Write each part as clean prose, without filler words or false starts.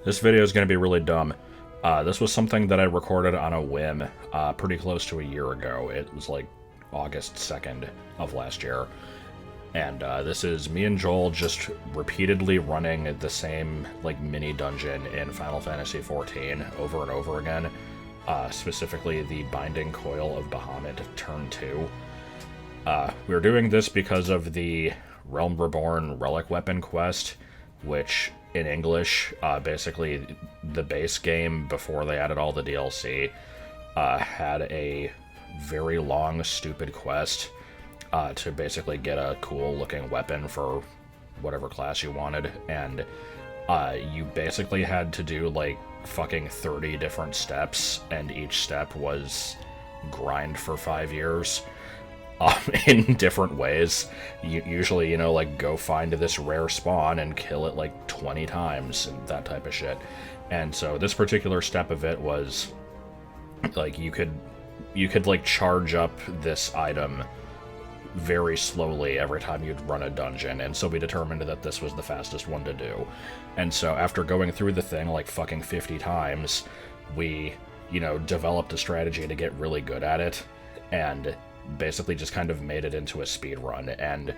This video is going to be really dumb. This was something that I recorded on a whim pretty close to a year ago. It was like August 2nd of last year. And this is me and Joel just repeatedly running the same like mini dungeon in Final Fantasy XIV over and over again. Specifically the Binding Coil of Bahamut Turn 2. We're doing this because of the Realm Reborn Relic Weapon quest, which in English, basically the base game before they added all the DLC, had a very long, stupid quest to basically get a cool-looking weapon for whatever class you wanted, and you basically had to do, like, fucking 30 different steps, and each step was grind for 5 years. In different ways. Usually, you know, like, go find this rare spawn and kill it, like, 20 times, and that type of shit. And so this particular step of it was, like, you could, like, charge up this item very slowly every time you'd run a dungeon, and so we determined that this was the fastest one to do. And so after going through the thing, like, fucking 50 times, we, you know, developed a strategy to get really good at it, and basically just kind of made it into a speed run. And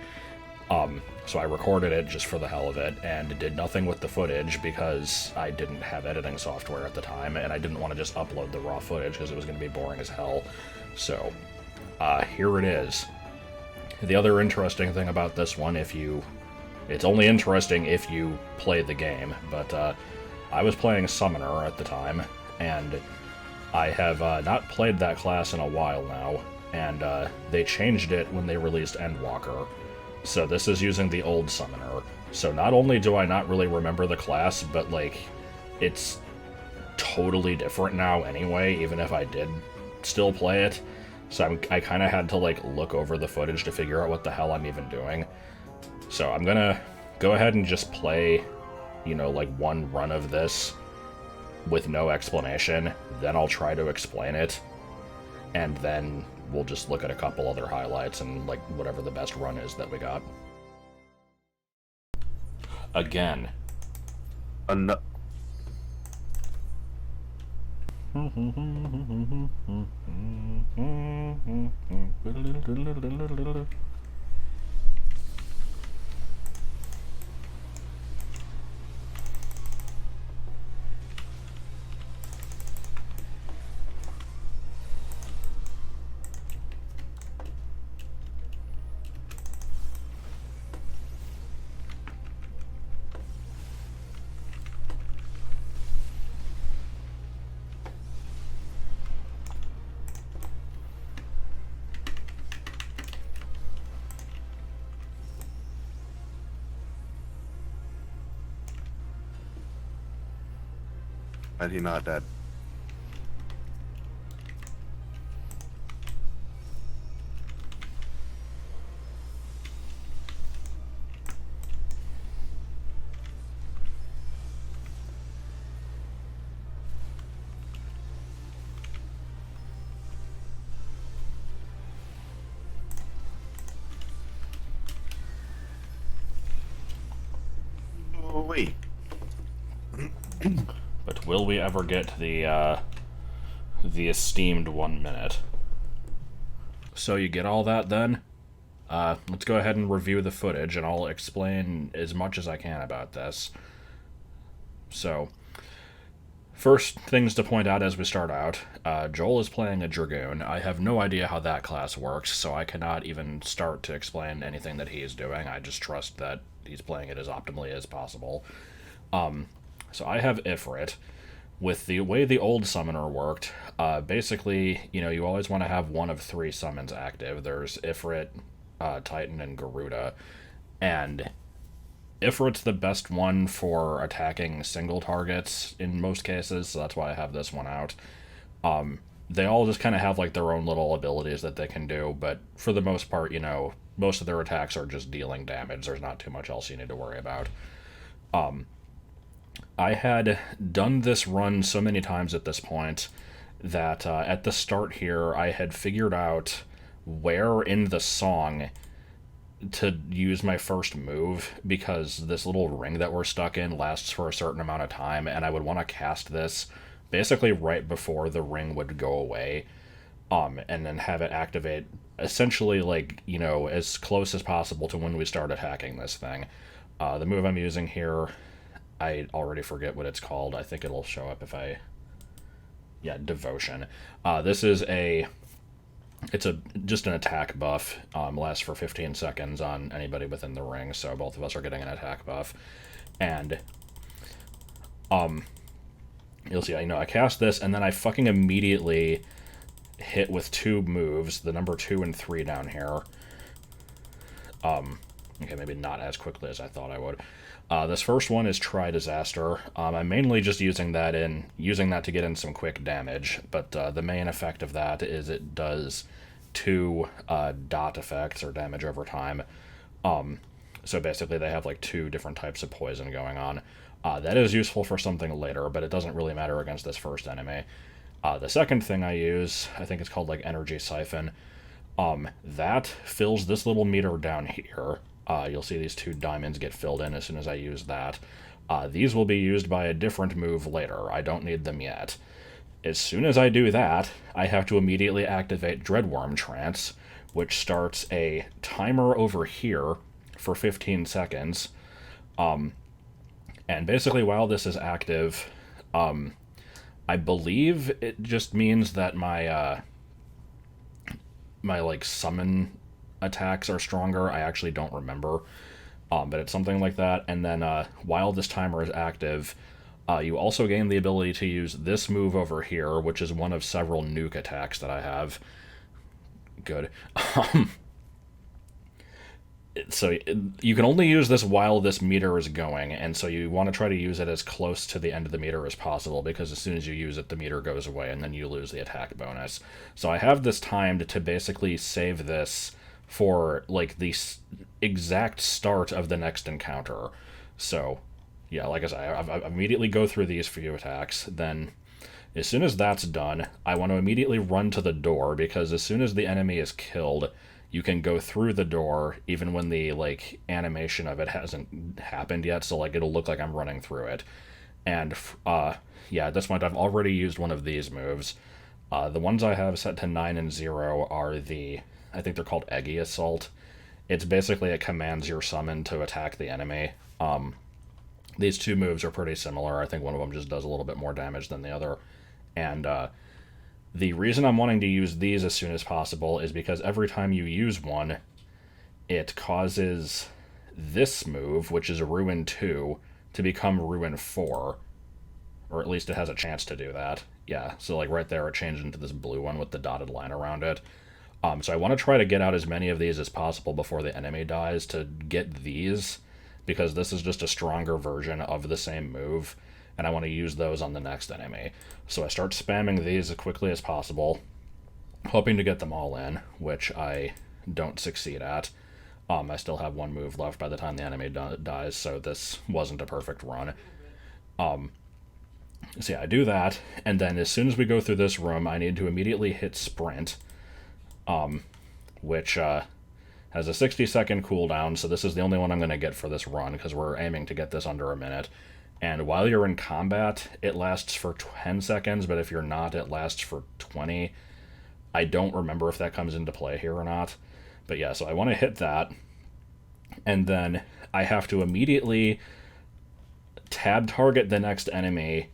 so I recorded it just for the hell of it and did nothing with the footage because I didn't have editing software at the time, and I didn't want to just upload the raw footage because it was going to be boring as hell. So here it is. The other interesting thing about this one, it's only interesting if you play the game, but I was playing Summoner at the time, and I have not played that class in a while now. And they changed it when they released Endwalker. So this is using the old Summoner. So not only do I not really remember the class, but, like, it's totally different now anyway, even if I did still play it. So I kind of had to, like, look over the footage to figure out what the hell I'm even doing. So I'm gonna go ahead and just play, you know, like, one run of this with no explanation. Then I'll try to explain it. And then we'll just look at a couple other highlights and, like, whatever the best run is that we got. Again. And he not dead. Oh, wait. But will we ever get the esteemed 1 minute? So you get all that then? Let's go ahead and review the footage, and I'll explain as much as I can about this. So, first things to point out as we start out, Joel is playing a Dragoon. I have no idea how that class works, so I cannot even start to explain anything that he is doing. I just trust that he's playing it as optimally as possible. So I have Ifrit. With the way the old Summoner worked, basically, you know, you always want to have one of 3 summons active. There's Ifrit, Titan, and Garuda. And Ifrit's the best one for attacking single targets in most cases, so that's why I have this one out. They all just kind of have, like, their own little abilities that they can do, but for the most part, you know, most of their attacks are just dealing damage. There's not too much else you need to worry about. I had done this run so many times at this point that at the start here I had figured out where in the song to use my first move because this little ring that we're stuck in lasts for a certain amount of time, and I would want to cast this basically right before the ring would go away, and then have it activate essentially like, as close as possible to when we start attacking this thing. The move I'm using here, I already forget what it's called. I think it'll show up if I... Yeah, Devotion. This is just an attack buff. Lasts for 15 seconds on anybody within the ring, so both of us are getting an attack buff. And you'll see, I cast this, and then I fucking immediately hit with two moves, the number 2 and 3 down here. Okay, maybe not as quickly as I thought I would. This first one is Try Disaster. I'm mainly just using that to get in some quick damage, but the main effect of that is it does 2 dot effects, or damage over time. So basically they have like 2 different types of poison going on. That is useful for something later, but it doesn't really matter against this first enemy. The second thing I use, I think it's called like Energy Siphon. That fills this little meter down here. You'll see these 2 diamonds get filled in as soon as I use that. These will be used by a different move later. I don't need them yet. As soon as I do that, I have to immediately activate Dreadworm Trance, which starts a timer over here for 15 seconds. And basically while this is active, I believe it just means that my like summon attacks are stronger. I actually don't remember, but it's something like that. And then while this timer is active, you also gain the ability to use this move over here, which is one of several nuke attacks that I have. Good. So you can only use this while this meter is going, and so you want to try to use it as close to the end of the meter as possible, because as soon as you use it, the meter goes away, and then you lose the attack bonus. So I have this timed to basically save this for, like, the exact start of the next encounter. So, yeah, like I said, I immediately go through these few attacks, then as soon as that's done, I want to immediately run to the door, because as soon as the enemy is killed, you can go through the door even when the, like, animation of it hasn't happened yet, so, like, it'll look like I'm running through it. And, yeah, at this point I've already used one of these moves. The ones I have set to 9 and 0 are I think they're called Eggy Assault. It's basically it commands your summon to attack the enemy. These 2 moves are pretty similar. I think one of them just does a little bit more damage than the other. And, the reason I'm wanting to use these as soon as possible is because every time you use one, it causes this move, which is Ruin 2, to become Ruin 4. Or at least it has a chance to do that. Yeah, so like right there it changed into this blue one with the dotted line around it. So I want to try to get out as many of these as possible before the enemy dies to get these, because this is just a stronger version of the same move, and I want to use those on the next enemy. So I start spamming these as quickly as possible, hoping to get them all in, which I don't succeed at. I still have 1 move left by the time the enemy dies, so this wasn't a perfect run. So yeah, I do that, and then as soon as we go through this room, I need to immediately hit Sprint, which has a 60-second cooldown, so this is the only one I'm going to get for this run, because we're aiming to get this under a minute. And while you're in combat, it lasts for 10 seconds, but if you're not, it lasts for 20. I don't remember if that comes into play here or not. But yeah, so I want to hit that, and then I have to immediately tab target the next enemy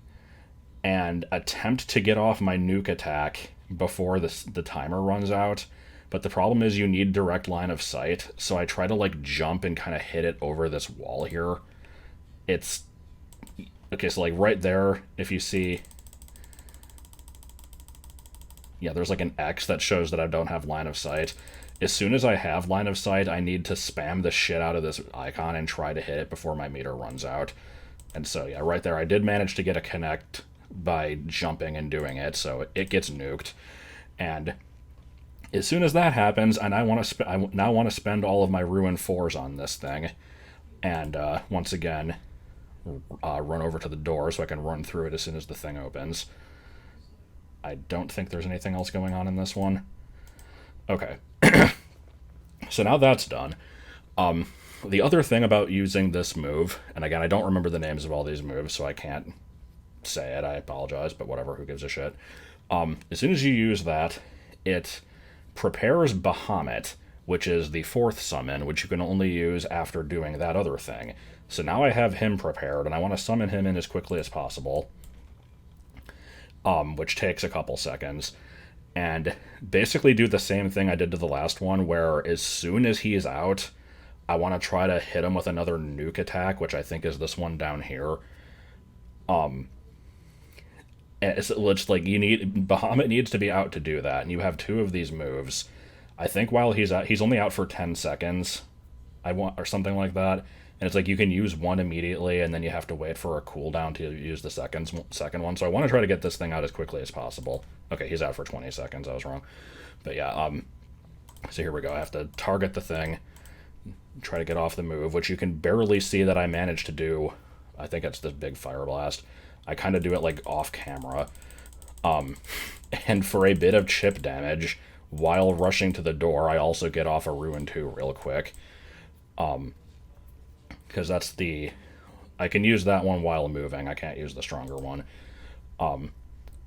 and attempt to get off my nuke attack before the timer runs out. But the problem is you need direct line of sight, so I try to, like, jump and kind of hit it over this wall here. It's... Okay, so, like, right there, if you see... Yeah, there's, like, an X that shows that I don't have line of sight. As soon as I have line of sight, I need to spam the shit out of this icon and try to hit it before my meter runs out. And so, yeah, right there, I did manage to get a connect by jumping and doing it, so it gets nuked. And as soon as that happens, and I now want to spend all of my Ruin 4s on this thing, and once again, run over to the door so I can run through it as soon as the thing opens. I don't think there's anything else going on in this one. Okay. So now that's done. The other thing about using this move, and again, I don't remember the names of all these moves, so I can't say it. I apologize, but whatever, who gives a shit? As soon as you use that, it prepares Bahamut, which is the fourth summon, which you can only use after doing that other thing. So now I have him prepared, and I want to summon him in as quickly as possible, which takes a couple seconds. And basically do the same thing I did to the last one, where as soon as he's out, I want to try to hit him with another nuke attack, which I think is this one down here. It's like Bahamut needs to be out to do that, and you have two of these moves. I think while he's out, he's only out for 10 seconds, or something like that. And it's like you can use one immediately, and then you have to wait for a cooldown to use the second one. So I want to try to get this thing out as quickly as possible. Okay, he's out for 20 seconds. I was wrong. But yeah, so here we go. I have to target the thing, try to get off the move, which you can barely see that I managed to do. I think it's this big fire blast. I kind of do it like off camera. And for a bit of chip damage, while rushing to the door, I also get off a Ruin 2 real quick. Because that's I can use that one while moving. I can't use the stronger one.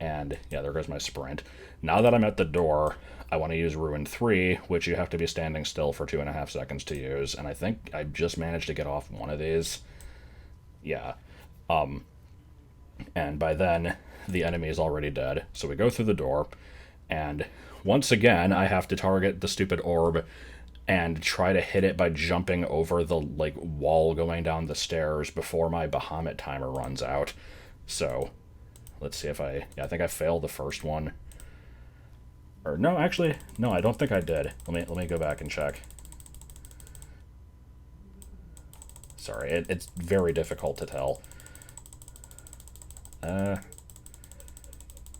And yeah, there goes my sprint. Now that I'm at the door, I want to use Ruin 3, which you have to be standing still for 2.5 seconds to use. And I think I just managed to get off one of these. Yeah. And by then, the enemy is already dead. So we go through the door, and once again, I have to target the stupid orb and try to hit it by jumping over the wall going down the stairs before my Bahamut timer runs out. So let's see if I think I failed the first one. Or no, actually, no, I don't think I did. Let me go back and check. Sorry, it's very difficult to tell. I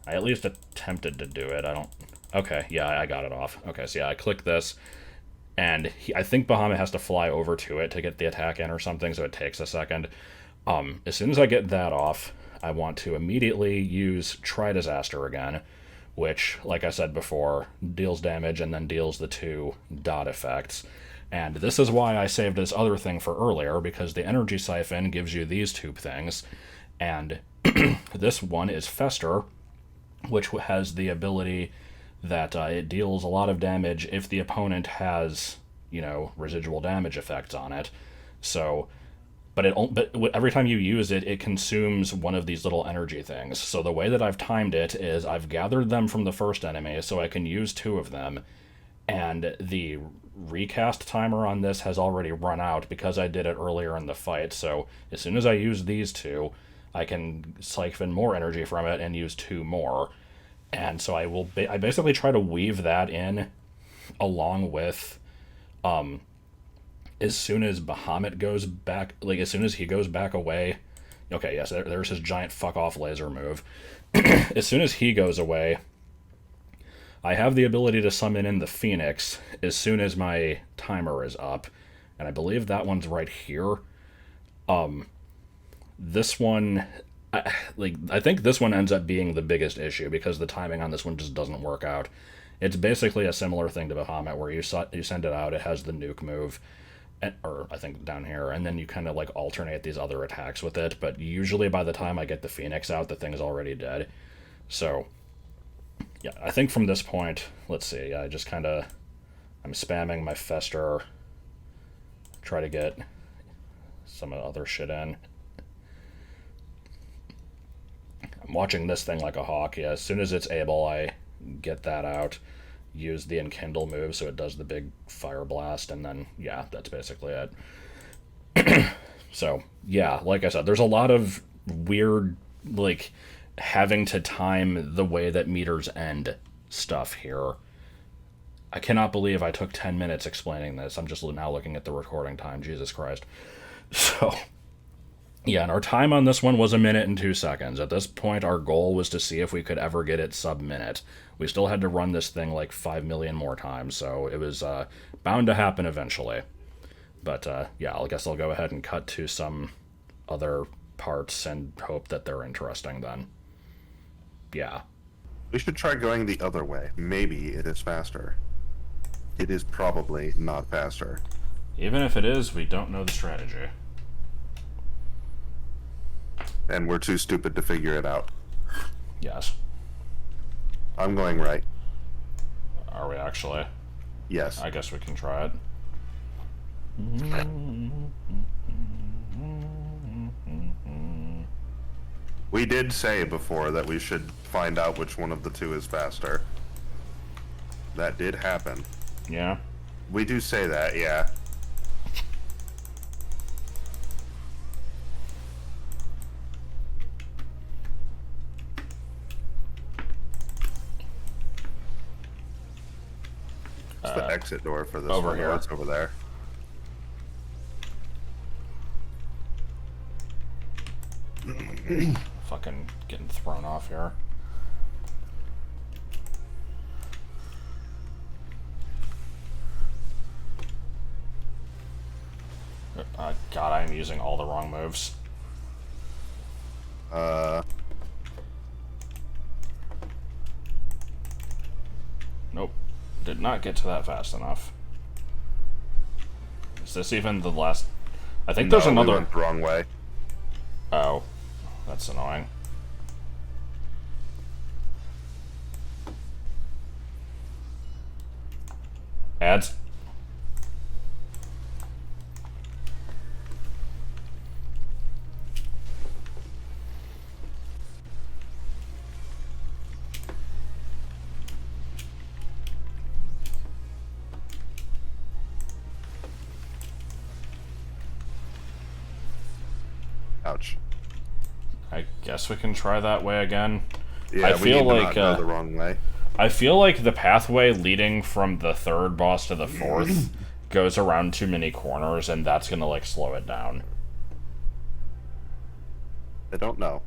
at least attempted to do it. Okay, yeah, I got it off. Okay, so yeah, I click this, and I think Bahamut has to fly over to it to get the attack in or something, so it takes a second. As soon as I get that off, I want to immediately use Try Disaster again, which, like I said before, deals damage and then deals the 2 dot effects. And this is why I saved this other thing for earlier, because the Energy Siphon gives you these 2 things, and this one is Fester, which has the ability that it deals a lot of damage if the opponent has, residual damage effects on it. So, but every time you use it, it consumes one of these little energy things. So the way that I've timed it is I've gathered them from the first enemy, so I can use 2 of them, and the recast timer on this has already run out because I did it earlier in the fight. So as soon as I use these 2, I can siphon more energy from it and use 2 more. And so I basically try to weave that in along with, as soon as Bahamut goes back, as soon as he goes back away. Okay, yes, there's his giant fuck off laser move. As soon as he goes away, I have the ability to summon in the Phoenix as soon as my timer is up. And I believe that one's right here. This one, I think this one ends up being the biggest issue because the timing on this one just doesn't work out. It's basically a similar thing to Bahamut where you send it out, it has the nuke move, or I think down here, and then you kind of alternate these other attacks with it, but usually by the time I get the Phoenix out, the thing's already dead. So, yeah, I think from this point, let's see, I'm spamming my Fester, try to get some other shit in. I'm watching this thing like a hawk. Yeah, as soon as it's able, I get that out, use the Enkindle move so it does the big fire blast, and then, yeah, that's basically it. So, yeah, like I said, there's a lot of weird, having to time the way that meters end stuff here. I cannot believe I took 10 minutes explaining this. I'm just now looking at the recording time. Jesus Christ. So, yeah, and our time on this one was 1 minute and 2 seconds. At this point, our goal was to see if we could ever get it sub-minute. We still had to run this thing 5 million more times, so it was bound to happen eventually. But, yeah, I guess I'll go ahead and cut to some other parts and hope that they're interesting then. Yeah. We should try going the other way. Maybe it is faster. It is probably not faster. Even if it is, we don't know the strategy. And we're too stupid to figure it out. Yes. I'm going right. Are we actually? Yes. I guess we can try it. We did say before that we should find out which one of the two is faster. That did happen. Yeah. We do say that, yeah. What's the exit door for this over one? here. Oh, it's over there. Fucking getting thrown off here. God, I'm using all the wrong moves. Nope. Did not get to that fast enough. Is this even the last... I think there's another... We went the wrong way. Oh. That's annoying. Ads? Ouch. I guess we can try that way again. Yeah, I we feel need to like not go the wrong way. I feel like the pathway leading from the third boss to the fourth goes around too many corners, and that's gonna like slow it down. I don't know.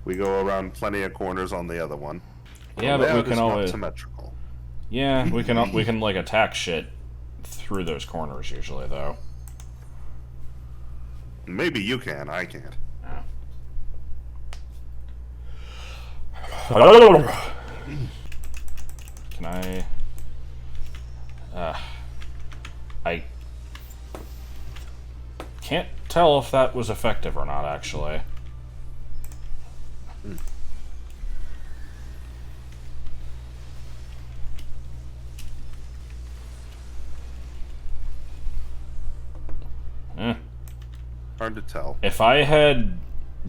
We go around plenty of corners on the other one. Yeah, but we can not always. symmetrical. Yeah, we can like attack shit through those corners usually, though. Maybe you can. I can't. Can I? I can't tell if that was effective or not, actually. Hard to tell. If I had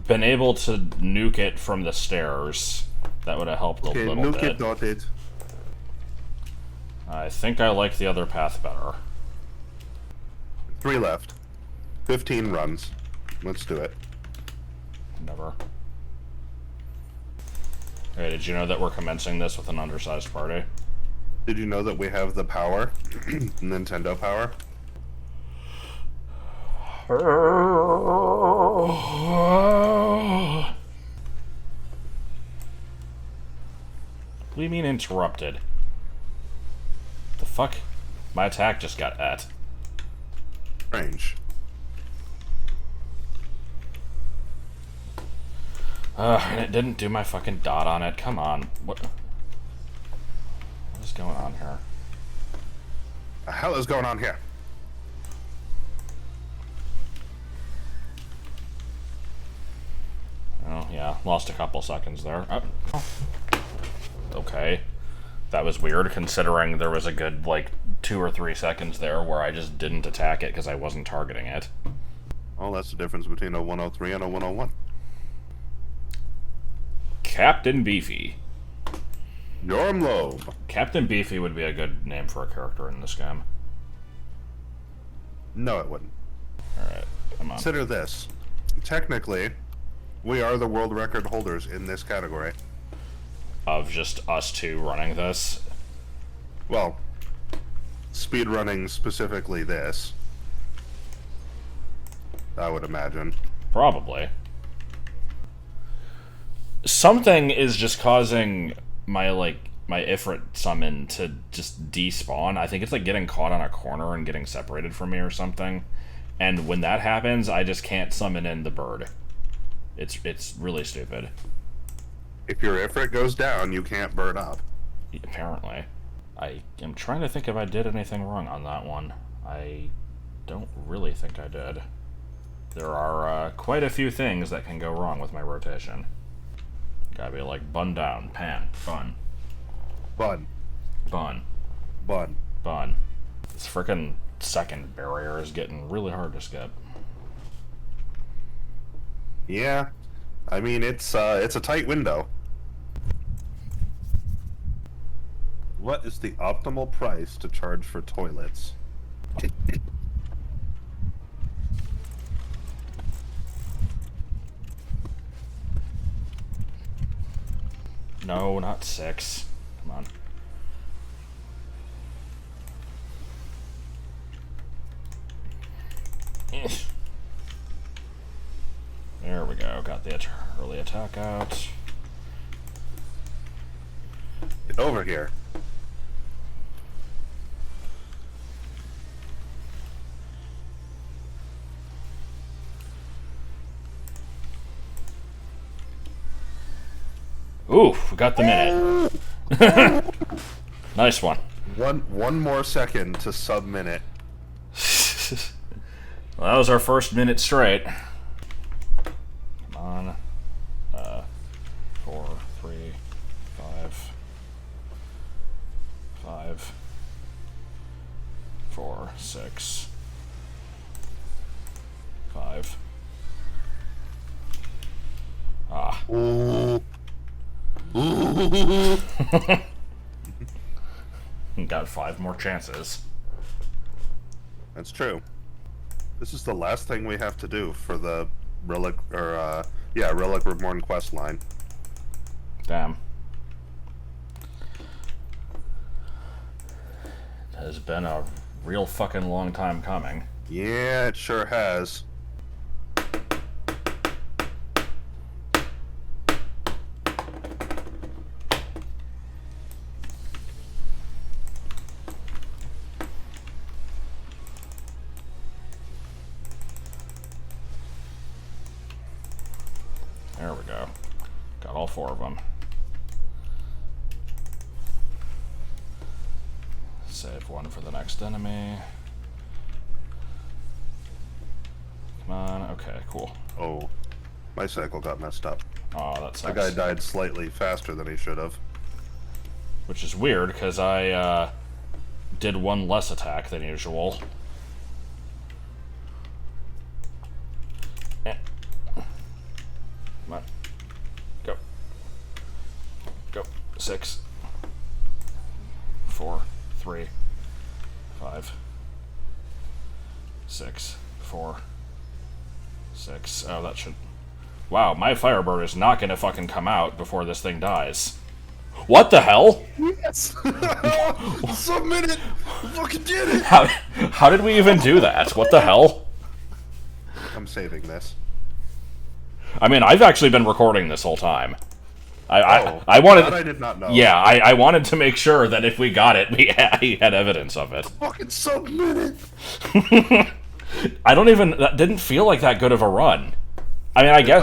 been able to nuke it from the stairs, that would have helped a little nuke bit. it, not it. I think I like the other path better. 3 left. 15 runs. Let's do it. Never. Hey, did you know that we're commencing this with an undersized party? Did you know that we have the power? Nintendo power? What do you mean interrupted? The fuck? My attack just got at. Strange. And it didn't do my fucking dot on it. Come on. What is going on here? The hell is going on here? Oh, yeah. Lost a couple seconds there. Oh. Okay. That was weird, considering there was a good, like, 2 or 3 seconds there where I just didn't attack it because I wasn't targeting it. Well, that's the difference between a 103 and a 101. Captain Beefy. Yormlobe. Captain Beefy would be a good name for a character in this game. No, it wouldn't. Alright, come on. Consider this. Technically, we are the world record holders in this category. Of just us two running this? Well, speedrunning specifically this. I would imagine. Probably. Something is just causing my Ifrit summon to just despawn. I think it's like getting caught on a corner and getting separated from me or something. And when that happens, I just can't summon in the bird. It's really stupid. If your Ifrit goes down, you can't burn up. Apparently. I am trying to think if I did anything wrong on that one. I don't really think I did. There are quite a few things that can go wrong with my rotation. Gotta be like bun down, pan, bun. Bun. Bun. Bun. Bun. This frickin' second barrier is getting really hard to skip. Yeah. I mean, it's a tight window. What is the optimal price to charge for toilets? No, not 6. Come on. There we go. Got the early attack out. Get over here. Ooh, we got the minute. Nice one. One more second to sub-minute. Well, that was our first minute straight. Come on. 4, 3, 5. 5. 4, 6. 5. Ah. Ooh. Got 5 more chances. That's true. This is the last thing we have to do for the Relic, or, Relic Reborn quest line. Damn. It has been a real fucking long time coming. Yeah, it sure has. There we go. Got all 4 of them. Save 1 for the next enemy. Come on. Okay, cool. Oh, my cycle got messed up. Oh, that sucks. The guy died slightly faster than he should have. Which is weird, because I did 1 less attack than usual. Come on. Go. Go. 6. 4, 3, 5, 6, 4, 6. Oh, that should... Wow, my Firebird is not gonna fucking come out before this thing dies. What the hell? Yes! Submit it! Fucking did it! How did we even do that? What the hell? I'm saving this. I mean, I've actually been recording this whole time. I wanted... That I did not know. Yeah, I wanted to make sure that if we got it, we had evidence of it. Fucking submit it! I don't even... That didn't feel like that good of a run. I mean, I guess...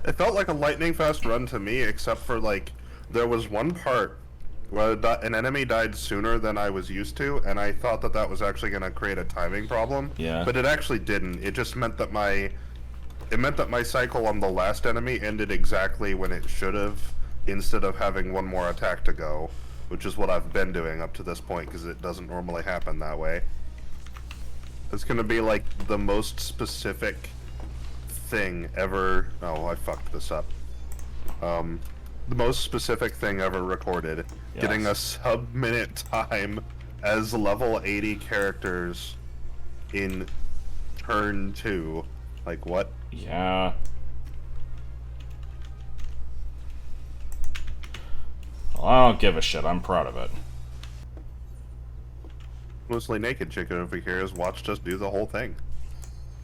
It felt like a lightning fast run to me, except for, like, there was one part where an enemy died sooner than I was used to, and I thought that that was actually going to create a timing problem. Yeah. But it actually didn't. It just meant that my cycle on the last enemy ended exactly when it should have, instead of having 1 more attack to go, which is what I've been doing up to this point, because it doesn't normally happen that way. It's going to be, like, the most specific thing ever... Oh, I fucked this up. The most specific thing ever recorded. Yes. Getting a sub-minute time as level 80 characters in turn 2. Like, what? Yeah. Well, I don't give a shit. I'm proud of it. Mostly naked chicken over here has watched us do the whole thing.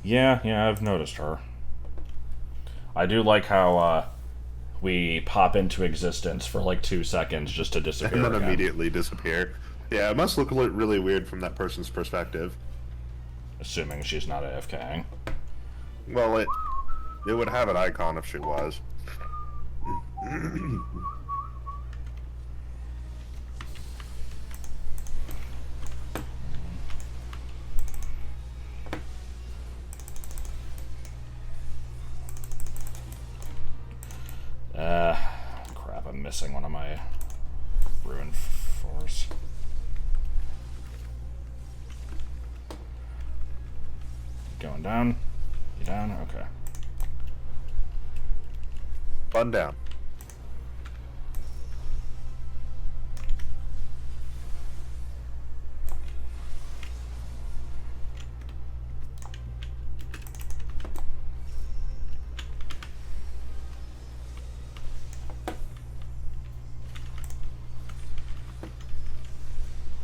Yeah, I've noticed her. I do like how, we pop into existence for like 2 seconds just to disappear And then again. immediately disappear. Yeah, it must look really weird from that person's perspective. Assuming she's not AFKing. Well, it would have an icon if she was. missing one of my ruin force. Going down. You down? Okay. Bun down.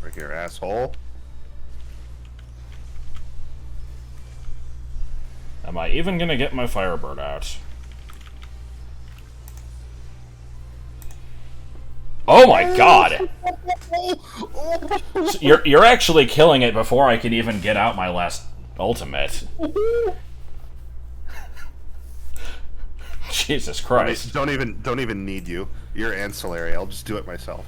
Right here, asshole. Am I even gonna get my Firebird out? Oh my god! So you're actually killing it before I can even get out my last ultimate. Jesus Christ. Don't even need you. You're ancillary. I'll just do it myself.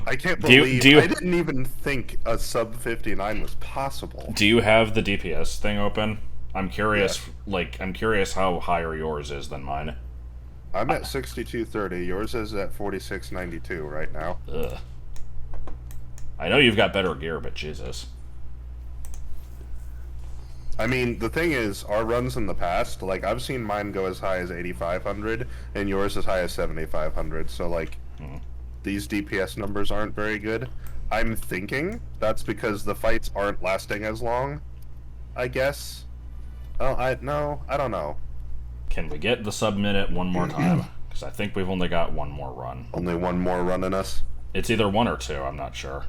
I can't believe I didn't even think a sub 59 was possible. Do you have the DPS thing open? I'm curious. Yeah. I'm curious how higher yours is than mine. I'm at 6230. Yours is at 4692 right now. Ugh. I know you've got better gear, but Jesus. I mean, the thing is, our runs in the past, like, I've seen mine go as high as 8500, and yours as high as 7500, so, like, these DPS numbers aren't very good. I'm thinking that's because the fights aren't lasting as long, I guess. Oh, I don't know. Can we get the sub-minute one more time? Because I think we've only got one more run. Only one more run in us? It's either one or two, I'm not sure.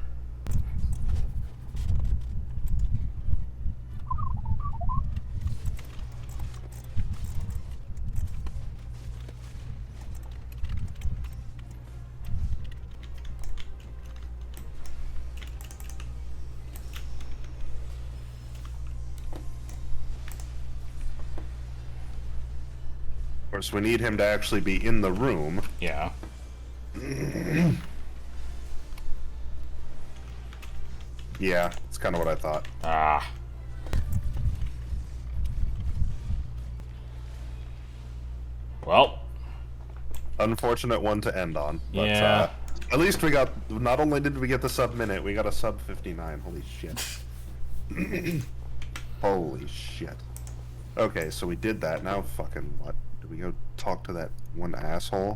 Of course, we need him to actually be in the room. Yeah. Yeah, it's kind of what I thought. Ah. Well. Unfortunate one to end on. But, yeah. At least we got, not only did we get the sub-minute, we got a sub 59. Holy shit. Holy shit. Okay, so we did that. Now fucking what? Do we go talk to that one asshole?